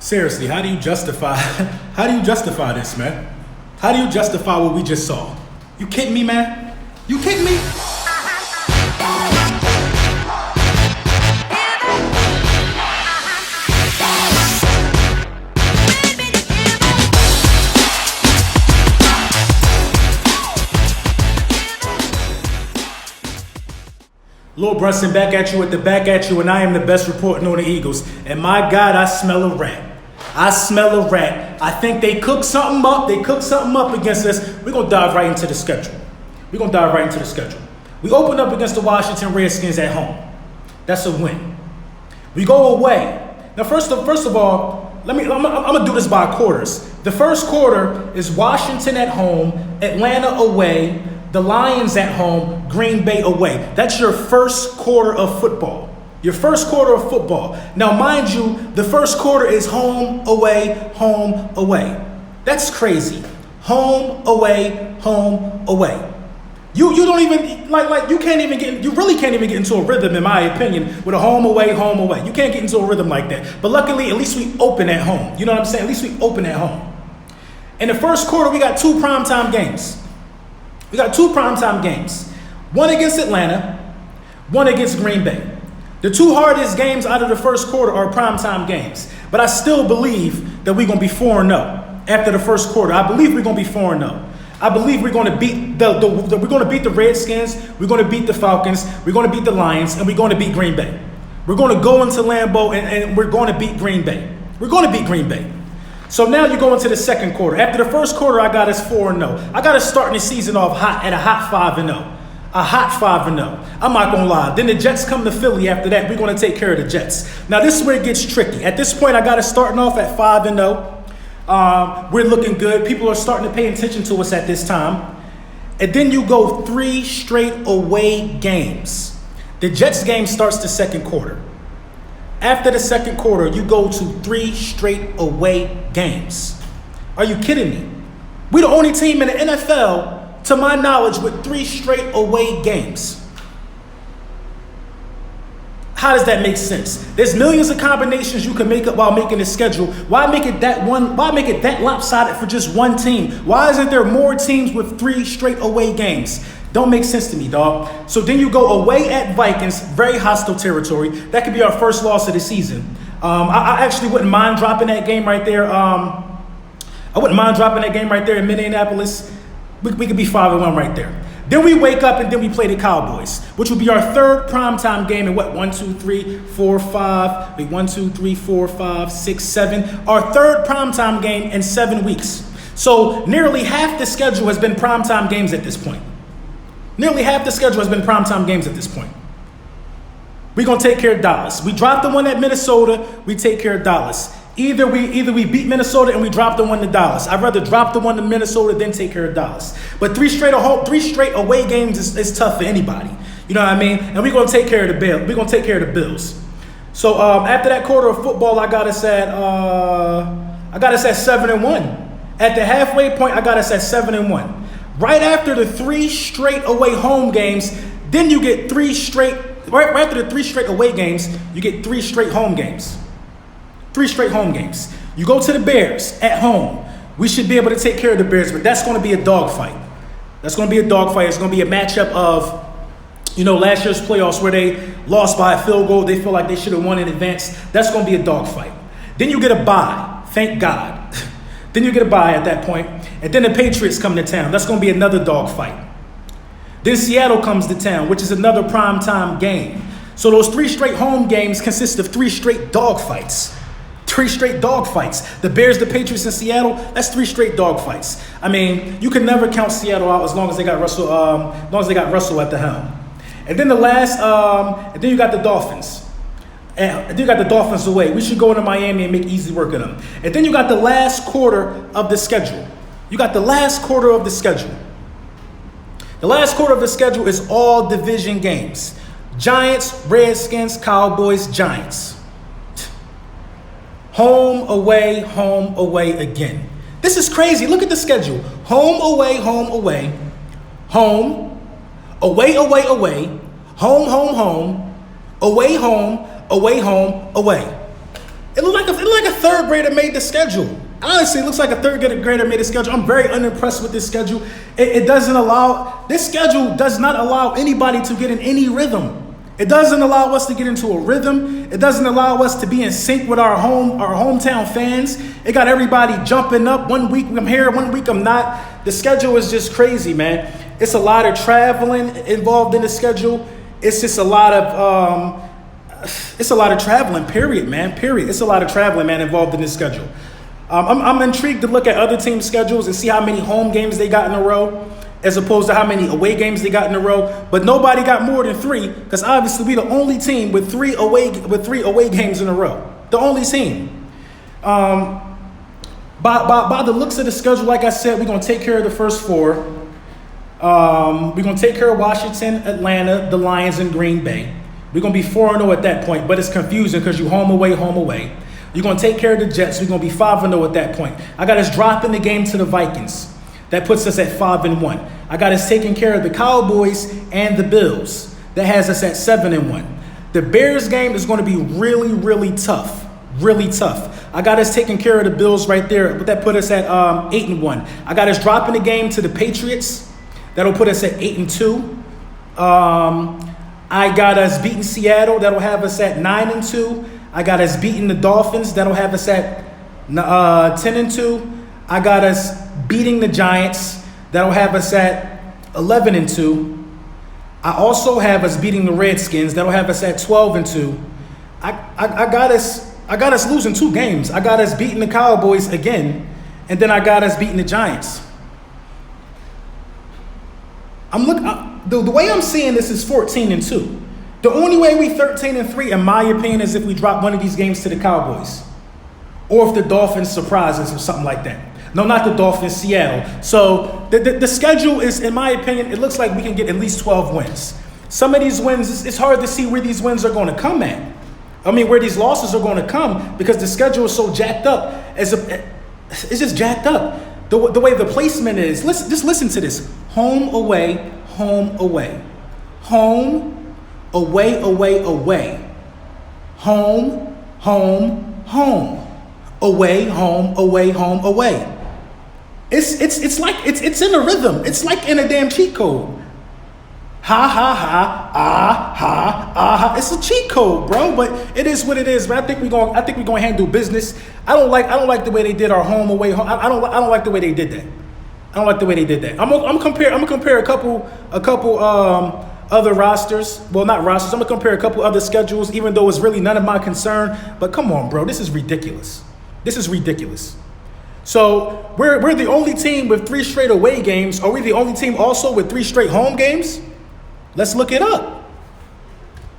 Seriously, how do you justify how do you justify this, man? How do you justify what we just saw? You kidding me, man? You kidding me? Lil Brunson back at you with the back at you, and I am the best reporting on the Eagles. And my God, I smell a rat. I smell a rat. I think they cooked something up. They cooked something up against us. We're going to dive right into the schedule. We open up against the Washington Redskins at home. That's a win. We go away. Now, first of all, I'm going to do this by quarters. The first quarter is Washington at home, Atlanta away, the Lions at home, Green Bay away. That's your first quarter of football. Your first quarter of football. Now, mind you, the first quarter is home, away, home, away. That's crazy. Home, away, home, away. You don't even, you really can't even get into a rhythm, in my opinion, with a home, away, home, away. You can't get into a rhythm like that. But luckily, at least we open at home. You know what I'm saying? At least we open at home. In the first quarter, we got two primetime games. One against Atlanta, one against Green Bay. The two hardest games out of the first quarter are primetime games. But I still believe that we're going to be 4-0 after the first quarter. I believe we're going to be 4-0. I believe we're going to beat the Redskins, we're going to beat the Falcons, we're going to beat the Lions, and we're going to beat Green Bay. We're going to go into Lambeau and we're going to beat Green Bay. We're going to beat Green Bay. So now you go into the second quarter. After the first quarter, I got us 4-0. I got us starting the season off hot at a hot 5-0. A hot 5-0. I'm not going to lie. Then the Jets come to Philly after that. We're going to take care of the Jets. Now, this is where it gets tricky. At this point, I got us starting off at 5-0. We're looking good. People are starting to pay attention to us at this time. And then you go 3 straight away games. The Jets game starts the second quarter. After the second quarter, you go to 3 straight away games. Are you kidding me? We're the only team in the NFL, to my knowledge, with 3 straight away games. How does that make sense? There's millions of combinations you can make up while making a schedule. Why make it that lopsided for just one team? Why isn't there more teams with 3 straight away games? Don't make sense to me, dog. So then you go away at Vikings, very hostile territory. That could be our first loss of the season. I actually wouldn't mind dropping that game right there. In Minneapolis. We could be 5-1 right there. Then we wake up and then we play the Cowboys, which will be our third primetime game in 1, 2, 3, 4, 5. Wait, 1, 2, 3, 4, 5, 6, 7. Our third primetime game in 7 weeks. So nearly half the schedule has been primetime games at this point. We're going to take care of Dallas. We dropped the one at Minnesota. We take care of Dallas. Either we beat Minnesota and we drop the one to Dallas. I'd rather drop the one to Minnesota than take care of Dallas. But 3 straight away games is tough for anybody. You know what I mean? And we're going to take care of the Bills. So after that quarter of football, I got us at 7-1. At the halfway point, I got us at 7-1. Right after the 3 straight away home games, then you get 3 straight. Right after the 3 straight away games, you get 3 straight home games. 3 straight home games. You go to the Bears at home. We should be able to take care of the Bears, but that's going to be a dogfight. It's going to be a matchup of, last year's playoffs where they lost by a field goal. They feel like they should have won in advance. That's going to be a dogfight. Then you get a bye. Thank God. Then you get a bye at that point. And then the Patriots come to town. That's going to be another dogfight. Then Seattle comes to town, which is another primetime game. So those 3 straight home games consist of 3 straight dogfights. 3 straight dogfights. The Bears, the Patriots, and Seattle, that's 3 straight dogfights. I mean, you can never count Seattle out as long as they got Russell, at the helm. And then and then you got the Dolphins. And then you got the Dolphins away. We should go into Miami and make easy work of them. And then you got the last quarter of the schedule. The last quarter of the schedule is all division games. Giants, Redskins, Cowboys, Giants. Home, away again. This is crazy. Look at the schedule. Home, away. Home, away, away. Home, away, home, away. It looked like a third grader made the schedule. Honestly, it looks like a third grader made the schedule. I'm very unimpressed with this schedule. This schedule does not allow anybody to get in any rhythm. It doesn't allow us to get into a rhythm. It doesn't allow us to be in sync with our hometown fans. It got everybody jumping up. 1 week I'm here, 1 week I'm not. The schedule is just crazy, man. It's a lot of traveling involved in the schedule. It's just a lot of traveling, period, man. Period. It's a lot of traveling, man, involved in this schedule. I'm intrigued to look at other teams' schedules and see how many home games they got in a row, as opposed to how many away games they got in a row. But nobody got more than 3, because obviously we the only team with three away games in a row. The only team. By the looks of the schedule, like I said, we're gonna take care of the first 4. We're gonna take care of Washington, Atlanta, the Lions, and Green Bay. We're gonna be 4-0 at that point, but it's confusing because you home away. You're gonna take care of the Jets. We're gonna be 5-0 at that point. I got us dropping the game to the Vikings. That puts us at 5-1. I got us taking care of the Cowboys and the Bills. That has us at 7-1. The Bears game is going to be really, really tough. Really tough. I got us taking care of the Bills right there, but that put us at 8-1. I got us dropping the game to the Patriots. That'll put us at 8-2. I got us beating Seattle. That'll have us at 9-2. I got us beating the Dolphins. That'll have us at 10-2. I got us beating the Giants. That'll have us at 11-2. I also have us beating the Redskins. That'll have us at 12-2. I got us losing 2 games. I got us beating the Cowboys again, and then I got us beating the Giants. The way I'm seeing this is 14-2. The only way we 13-3, in my opinion, is if we drop one of these games to the Cowboys, or if the Dolphins surprise us or something like that. No, not the Dolphins, Seattle. So the schedule is, in my opinion, it looks like we can get at least 12 wins. Some of these wins, it's hard to see where these wins are going to come at. I mean, where these losses are going to come, because the schedule is so jacked up. It's just jacked up. The way the placement is. Just listen to this. Home, away, home, away. Home, away, away, away. Home, home, home. Away, home, away, home, away. It's like it's in a rhythm. It's like in a damn cheat code. Ha ha ha, ah ha, ah ha. It's a cheat code, bro. But it is what it is. But I think we're gonna handle business. I don't like the way they did our home away. I don't like the way they did that. I don't like the way they did that. I'm gonna compare a couple other rosters. Well, not rosters. I'm gonna compare a couple other schedules, even though it's really none of my concern. But come on, bro. This is ridiculous. This is ridiculous. So we're the only team with 3 straight away games. Are we the only team also with 3 straight home games? Let's look it up.